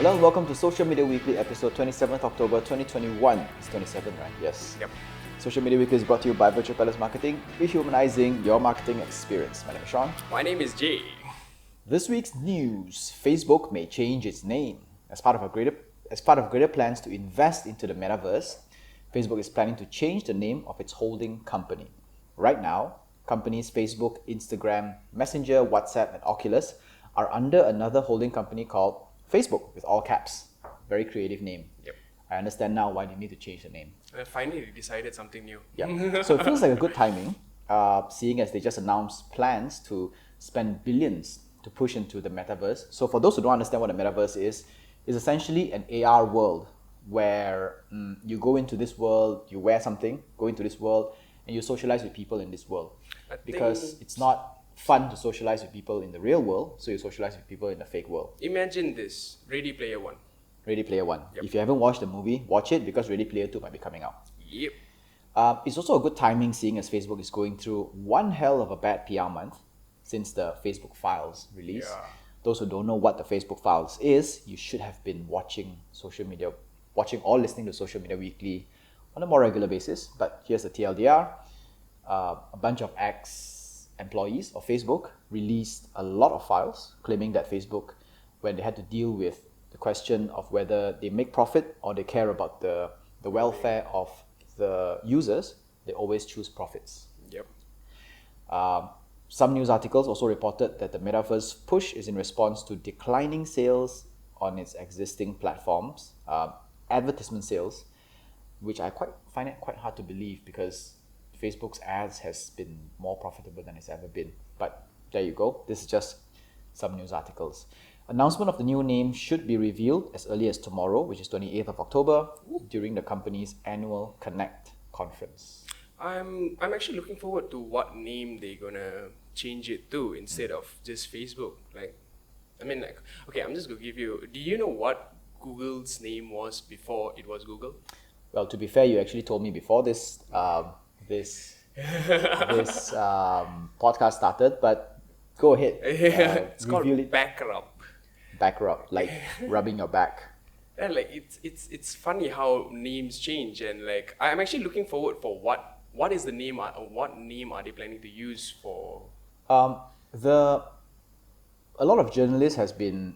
Hello and welcome to Social Media Weekly, episode 27th October 2021. It's 27, right? Yes. Yep. Social Media Weekly is brought to you by Virtual Palace Marketing, rehumanizing your marketing experience. My name is Sean. My name is Jay. This week's news: Facebook may change its name as part of greater plans to invest into the metaverse. Facebook is planning to change the name of its holding company. Right now, companies Facebook, Instagram, Messenger, WhatsApp, and Oculus are under another holding company called Facebook, with all caps. Very creative name. Yep. I understand now why they need to change the name. Finally, they decided something new. Yeah. So it feels like a good timing, seeing as they just announced plans to spend billions to push into the metaverse. So for those who don't understand what the metaverse is essentially an AR world where you go into this world, you wear something, go into this world, and you socialize with people in this world. Because it's not fun to socialize with people in the real world, so you socialize with people in the fake world. Imagine this, Ready Player One. Ready Player One. Yep. If you haven't watched the movie, watch it because Ready Player 2 might be coming out. Yep. It's also a good timing seeing as Facebook is going through one hell of a bad PR month since the Facebook Files release. Yeah. Those who don't know what the Facebook Files is, you should have been watching or listening to Social Media Weekly on a more regular basis. But here's the TLDR. A bunch of ex-employees of Facebook released a lot of files claiming that Facebook, when they had to deal with the question of whether they make profit or they care about the welfare of the users, they always choose profits. Yep. Some news articles also reported that the metaverse push is in response to declining sales on its existing platforms, advertisement sales, which I find it quite hard to believe because Facebook's ads has been more profitable than it's ever been. But there you go. This is just some news articles. Announcement of the new name should be revealed as early as tomorrow, which is 28th of October, during the company's annual Connect conference. I'm actually looking forward to what name they're gonna change it to instead of just Facebook. Okay, I'm just gonna give you. Do you know what Google's name was before it was Google? Well, to be fair, you actually told me before this podcast started, but go ahead. It's called reveal it. back rub. Back rub, like rubbing your back. And it's funny how names change, and I'm actually looking forward for what is the name, what name are they planning to use for? A lot of journalists have been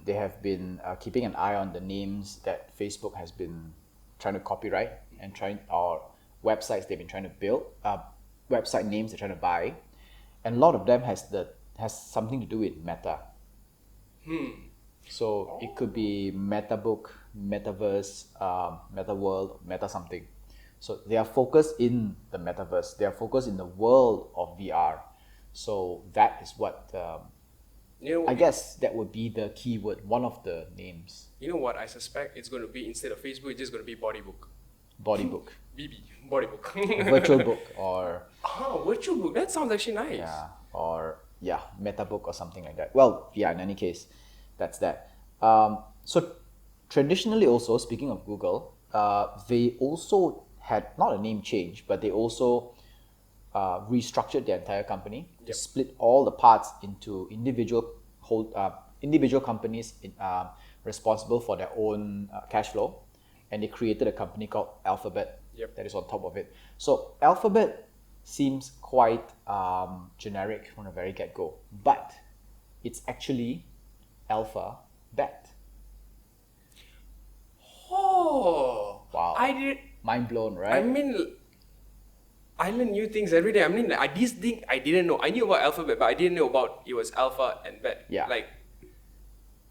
keeping an eye on the names that Facebook has been trying to copyright or websites they've been trying to build, website names they're trying to buy, and a lot of them has something to do with Meta. So it could be MetaBook, Metaverse, MetaWorld, Meta something. So they are focused in the metaverse. They are focused in the world of VR. So that is what I guess that would be the keyword, one of the names. You know what I suspect it's going to be? Instead of Facebook, it's just going to be Bodybook. Bodybook. BB, Bodybook. Virtual book or... virtual book. That sounds actually nice. Yeah, or MetaBook or something like that. Well, yeah, in any case, that's that. So traditionally also, speaking of Google, they also had not a name change, but they also restructured their entire company to split all the parts into individual companies responsible for their own cash flow, and they created a company called Alphabet that is on top of it. So Alphabet seems quite generic from the very get-go, but it's actually Alphabet. Oh, wow! Mind blown, right? I mean, I learn new things every day. I mean, this thing I didn't know. I knew about Alphabet, but I didn't know about it was Alpha and Bet. Yeah.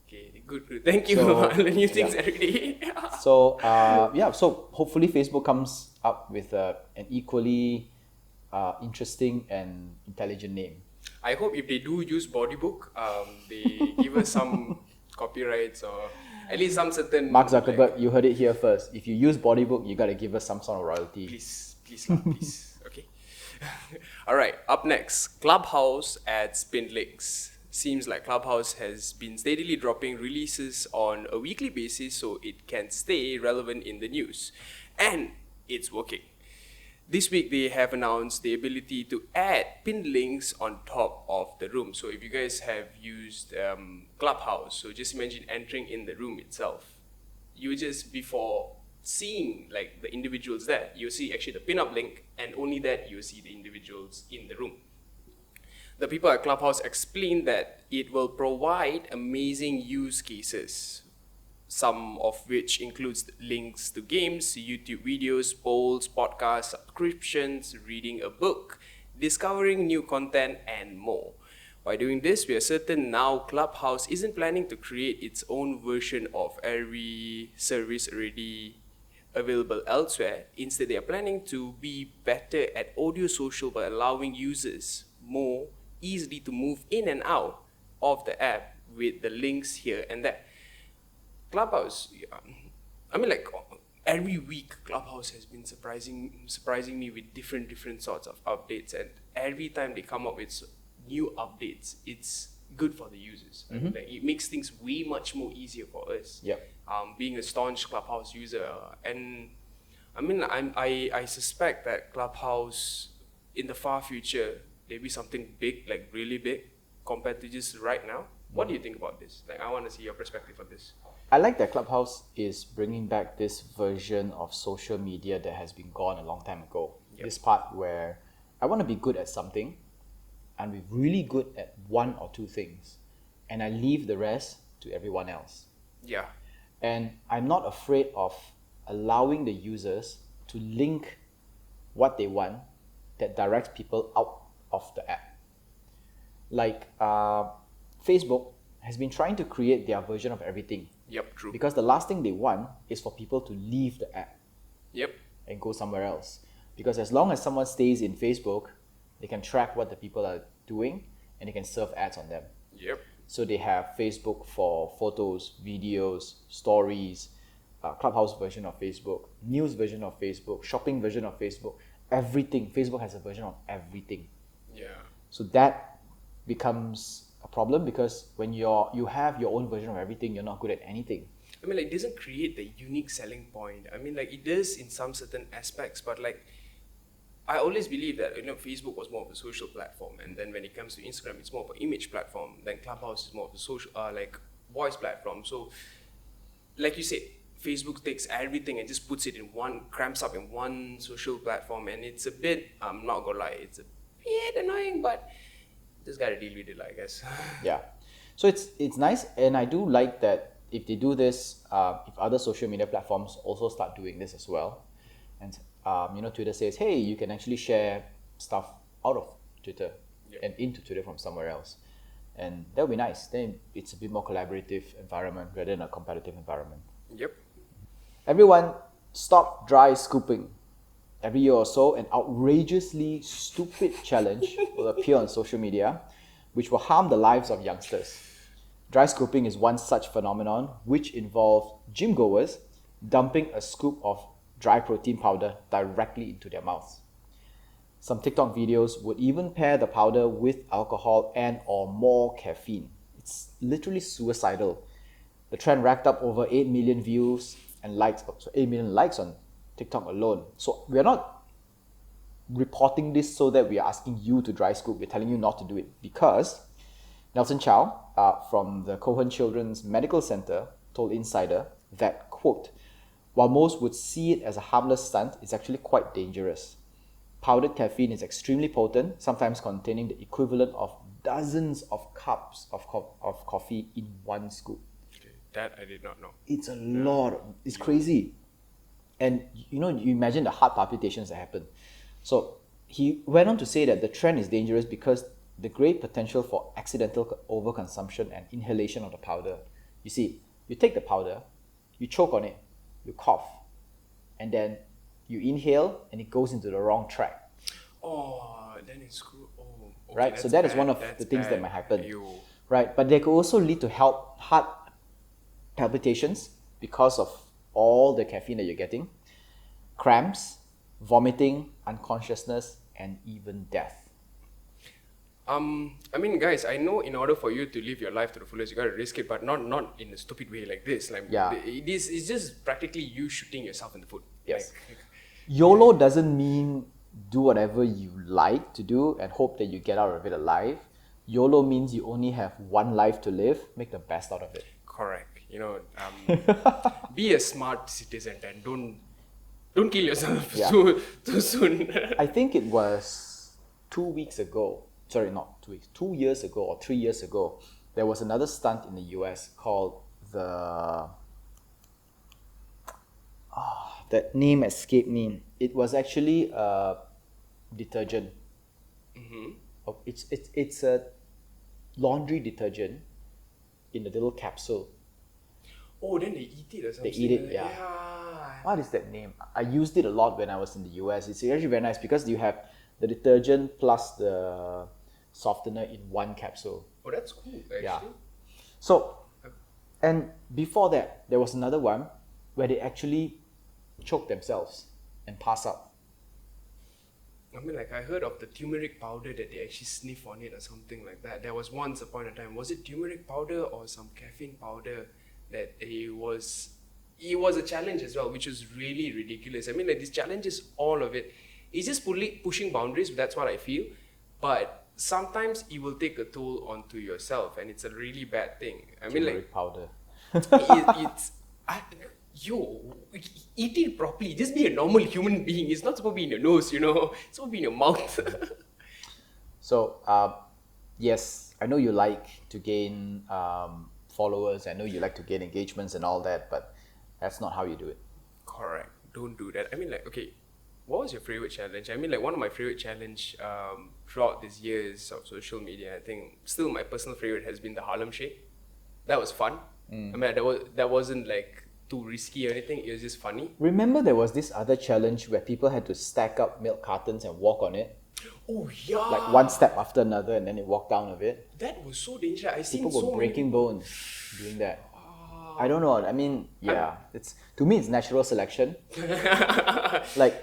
Okay, good. Thank you. I learn new things every day. So so hopefully Facebook comes up with an equally interesting and intelligent name. I hope if they do use Bodybook, they give us some copyrights or at least some certain... Mark Zuckerberg, you heard it here first. If you use Bodybook, you gotta give us some sort of royalty. Please, please. Okay. Alright, up next, Clubhouse adds pinned links. Seems like Clubhouse has been steadily dropping releases on a weekly basis so it can stay relevant in the news. And it's working. This week, they have announced the ability to add pinned links on top of the room. So if you guys have used Clubhouse, so just imagine entering in the room itself. you just, before seeing like the individuals there, you see actually the pin-up link, and only that you see the individuals in the room. The people at Clubhouse explain that it will provide amazing use cases, some of which includes links to games, YouTube videos, polls, podcasts, subscriptions, reading a book, discovering new content, and more. By doing this, we are certain now Clubhouse isn't planning to create its own version of every service already available elsewhere. Instead, they are planning to be better at audio social by allowing users more easily to move in and out of the app with the links here and there. Clubhouse, I mean, like every week, Clubhouse has been surprising me with different sorts of updates, and every time they come up with new updates, it's good for the users. I mean, like, it makes things way much more easier for us. Yep. Being a staunch Clubhouse user, and I mean, I suspect that Clubhouse in the far future, maybe something big, like really big, compared to just right now. What do you think about this? Like, I want to see your perspective on this. I like that Clubhouse is bringing back this version of social media that has been gone a long time ago. Yep. This part where I want to be good at something and be really good at one or two things, and I leave the rest to everyone else. Yeah. And I'm not afraid of allowing the users to link what they want that directs people out of the app. Like Facebook has been trying to create their version of everything. Yep, true. Because the last thing they want is for people to leave the app Yep. and go somewhere else. Because as long as someone stays in Facebook, they can track what the people are doing and they can serve ads on them. Yep. So they have Facebook for photos, videos, stories, Clubhouse version of Facebook, news version of Facebook, shopping version of Facebook, everything. Facebook has a version of everything. Yeah. So that becomes a problem, because when you have your own version of everything, you're not good at anything. I mean, like, it doesn't create the unique selling point. I mean, like, it does in some certain aspects, but like, I always believe that, Facebook was more of a social platform, and then when it comes to Instagram, it's more of an image platform. Then Clubhouse is more of a social, like, voice platform. So, like you said, Facebook takes everything and just puts it in one, cramps up in one social platform, and it's a bit, I'm not gonna lie, it's a bit annoying, but just gotta deal with it, I guess. Yeah. So it's nice, and I do like that if they do this, if other social media platforms also start doing this as well, and Twitter says, hey, you can actually share stuff out of Twitter and into Twitter from somewhere else, and that would be nice. Then it's a bit more collaborative environment rather than a competitive environment. Yep. Everyone, stop dry scooping. Every year or so, an outrageously stupid challenge will appear on social media, which will harm the lives of youngsters. Dry scooping is one such phenomenon, which involves gym goers dumping a scoop of dry protein powder directly into their mouths. Some TikTok videos would even pair the powder with alcohol and or more caffeine. It's literally suicidal. The trend racked up over 8 million views and likes, 8 million likes on TikTok alone. So we're not reporting this so that we are asking you to dry scoop. We're telling you not to do it because Nelson Chow from the Cohen Children's Medical Center told Insider that, quote, while most would see it as a harmless stunt, it's actually quite dangerous. Powdered caffeine is extremely potent, sometimes containing the equivalent of dozens of cups of coffee in one scoop. Okay. That I did not know. It's a lot. It's crazy. And you imagine the heart palpitations that happen. So he went on to say that the trend is dangerous because the great potential for accidental overconsumption and inhalation of the powder. You see, you take the powder, you choke on it, you cough, and then you inhale and it goes into the wrong track. Oh, then it's screwed. Oh, okay, right? So that is one of the things that might happen. Right? But they could also lead to heart palpitations because of all the caffeine that you're getting, cramps, vomiting, unconsciousness, and even death. I mean, guys, I know in order for you to live your life to the fullest, you gotta risk it, but not in a stupid way like this. Like, it's just practically you shooting yourself in the foot. Yes. Like, YOLO doesn't mean do whatever you like to do and hope that you get out of it alive. YOLO means you only have one life to live. Make the best out of it. Correct. be a smart citizen and don't kill yourself Yeah. too soon. I think it was 2 weeks ago. Sorry, not 2 weeks. 2 years ago or 3 years ago, there was another stunt in the US called the. That name escaped me. It was actually a detergent. It's a laundry detergent in a little capsule. Oh, then they eat it or something. They eat it, yeah. What is that name? I used it a lot when I was in the US. It's actually very nice because you have the detergent plus the softener in one capsule. Oh, that's cool, actually. Yeah. So, and before that, there was another one where they actually choke themselves and pass out. I mean, like, I heard of the turmeric powder that they actually sniff on it or something like that. There was once upon a time, was it turmeric powder or some caffeine powder that it was a challenge as well, which was really ridiculous. I mean, like, these challenges, all of it, it's just pushing boundaries, that's what I feel. But sometimes it will take a toll onto yourself, and it's a really bad thing. I mean, like, Turmeric powder. eat it properly. Just be a normal human being. It's not supposed to be in your nose, It's supposed to be in your mouth. So, yes, I know you like to gain followers. I know you like to gain engagements and all that, but that's not how you do it. Correct. Don't do that. I mean, like, okay, what was your favorite challenge? I mean, like, one of my favorite challenge throughout these years of social media, I think still my personal favorite has been the Harlem Shake. That was fun. I mean, that wasn't like too risky or anything. It was just funny. Remember there was this other challenge where people had to stack up milk cartons and walk on it? Oh, yeah. Like one step after another and then they walk down of it. That was so dangerous. I seen People so were many breaking people. bones doing that. I don't know. I mean, yeah, to me it's natural selection. Like,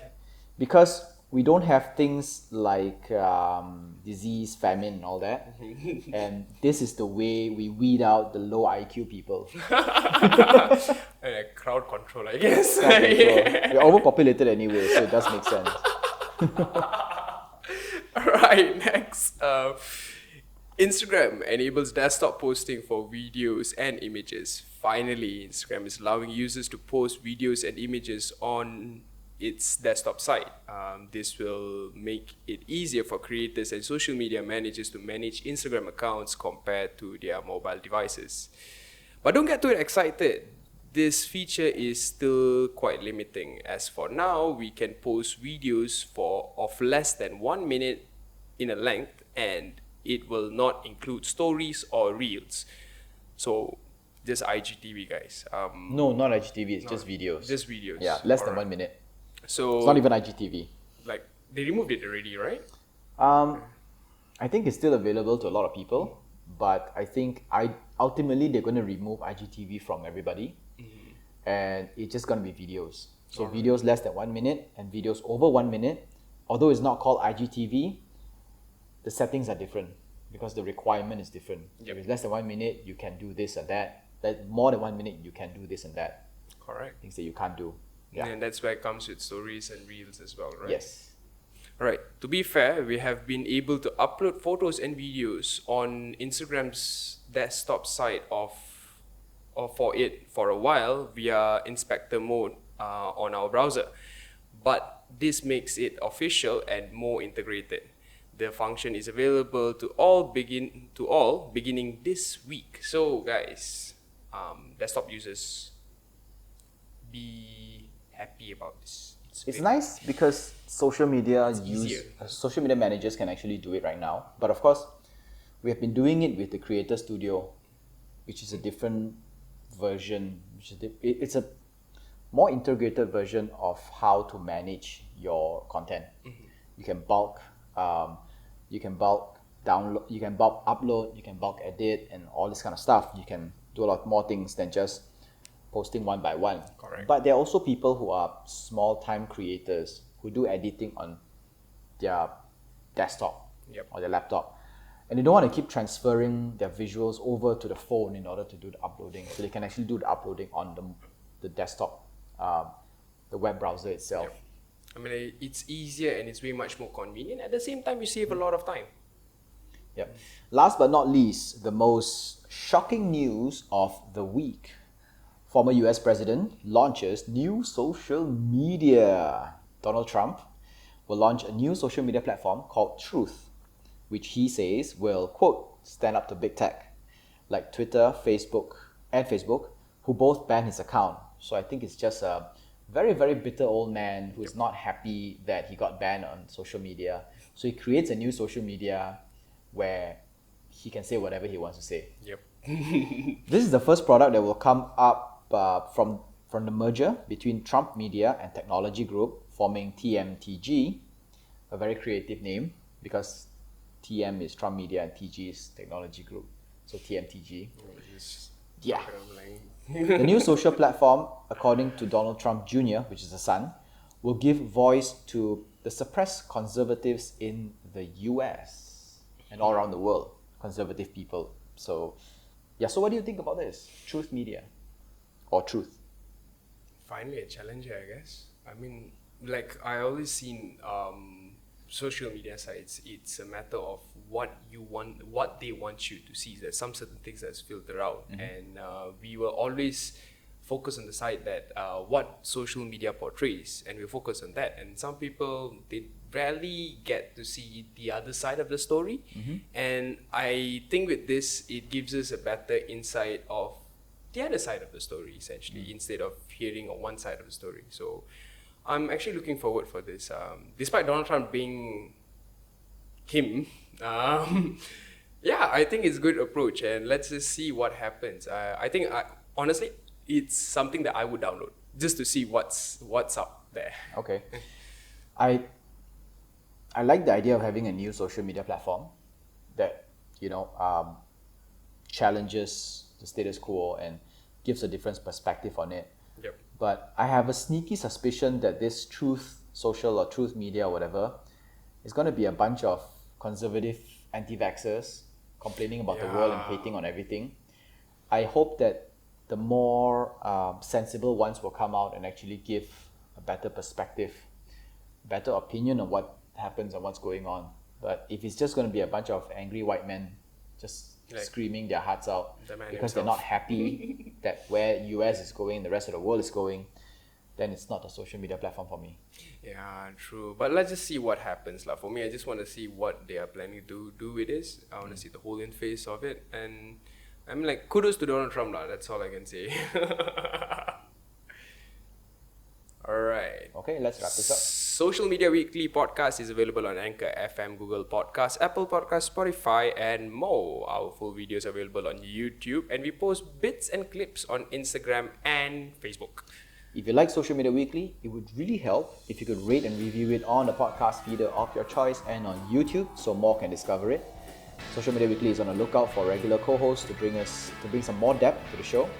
because we don't have things like disease, famine, and all that, and this is the way we weed out the low IQ people. Crowd control, I guess. We're overpopulated anyway, so it does make sense. Alright, next. Instagram enables desktop posting for videos and images. Finally, Instagram is allowing users to post videos and images on its desktop site. This will make it easier for creators and social media managers to manage Instagram accounts compared to their mobile devices. But don't get too excited. This feature is still quite limiting, as for now, we can post videos of less than 1 minute in a length, and it will not include stories or reels. So, just IGTV, guys. No, not IGTV, it's just videos. Just videos. Yeah, less than Alright. 1 minute. So, It's not even IGTV. like, they removed it already, right? I think it's still available to a lot of people, but I think ultimately they're going to remove IGTV from everybody, and it's just going to be videos. So videos less than 1 minute and videos over 1 minute, although it's not called IGTV, the settings are different because the requirement is different. If it's less than 1 minute, you can do this and that. Like more than 1 minute, you can do this and that. Correct. Things that you can't do. Yeah. And that's where it comes with stories and reels as well, right? Yes. Alright, to be fair, we have been able to upload photos and videos on Instagram's desktop site for a while via inspector mode on our browser. But this makes it official and more integrated. The function is available to all beginning this week. So guys, desktop users, be happy about this. It's nice because social media easier. Social media managers can actually do it right now. But of course, we have been doing it with the Creator Studio, which is a different version. It's a more integrated version of how to manage your content. You can bulk download, you can bulk upload, you can bulk edit, and all this kind of stuff. You can do a lot more things than just posting one by one. Correct. But there are also people who are small-time creators who do editing on their desktop or their laptop, and they don't want to keep transferring their visuals over to the phone in order to do the uploading. So they can actually do the uploading on the desktop, the web browser itself. I mean, it's easier and it's way much more convenient. At the same time, you save a lot of time. Yep. Last but not least, the most shocking news of the week. former US president launches new social media. Donald Trump will launch a new social media platform called Truth, which he says will, quote, stand up to big tech, like Twitter, Facebook, who both banned his account. So I think it's just a very, very bitter old man who's not happy that he got banned on social media. So he creates a new social media where he can say whatever he wants to say. Yep. This is the first product that will come up from the merger between Trump Media and Technology Group, forming TMTG, a very creative name because TM is Trump Media and TG is Technology Group. So TMTG. Yeah. The new social platform, according to Donald Trump Jr., which is the son, will give voice to the suppressed conservatives in the US and all around the world, conservative people. So, yeah, so what do you think about this? Truth Media or Truth? Finally a challenger, I guess. I mean, like I always seen social media sites, it's a matter of what you want, what they want you to see. There's some certain things that's filtered out, and we will always focus on the side that what social media portrays, and we focus on that. And some people, they rarely get to see the other side of the story, and I think with this it gives us a better insight of the other side of the story, essentially, instead of hearing on one side of the story. So I'm actually looking forward for this. Despite Donald Trump being him, yeah, I think it's a good approach, and let's just see what happens. I think, honestly, it's something that I would download just to see what's up there. Okay. I like the idea of having a new social media platform that, challenges the status quo and gives a different perspective on it. Yep. But I have a sneaky suspicion that this Truth Social or Truth Media or whatever is going to be a bunch of conservative anti-vaxxers complaining about the world and hating on everything. I hope that the more sensible ones will come out and actually give a better perspective, better opinion on what happens and what's going on. But if it's just going to be a bunch of angry white men just screaming their hearts out because they're not happy that where US is going, the rest of the world is going, then it's not a social media platform for me. Yeah, true. But let's just see what happens. For me, I just want to see what they are planning to do with this. I want to see the whole in face of it. And I'm like, kudos to Donald Trump. That's all I can say. All right. Okay, let's wrap this up. Social Media Weekly podcast is available on Anchor FM, Google Podcasts, Apple Podcasts, Spotify, and more. Our full videos are available on YouTube, and we post bits and clips on Instagram and Facebook. If you like Social Media Weekly, it would really help if you could rate and review it on the podcast feeder of your choice and on YouTube so more can discover it. Social Media Weekly is on the lookout for regular co-hosts to bring some more depth to the show.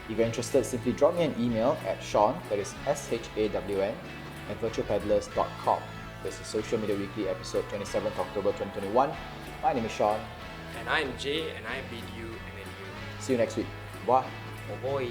If you're interested, simply drop me an email at Shawn, that is SHAWN, at virtualpeddlers.com. This is Social Media Weekly, episode 27th October 2021. My name is Shawn. And I'm Jay, and I bid you and then you. See you next week. Bye. Oh boy.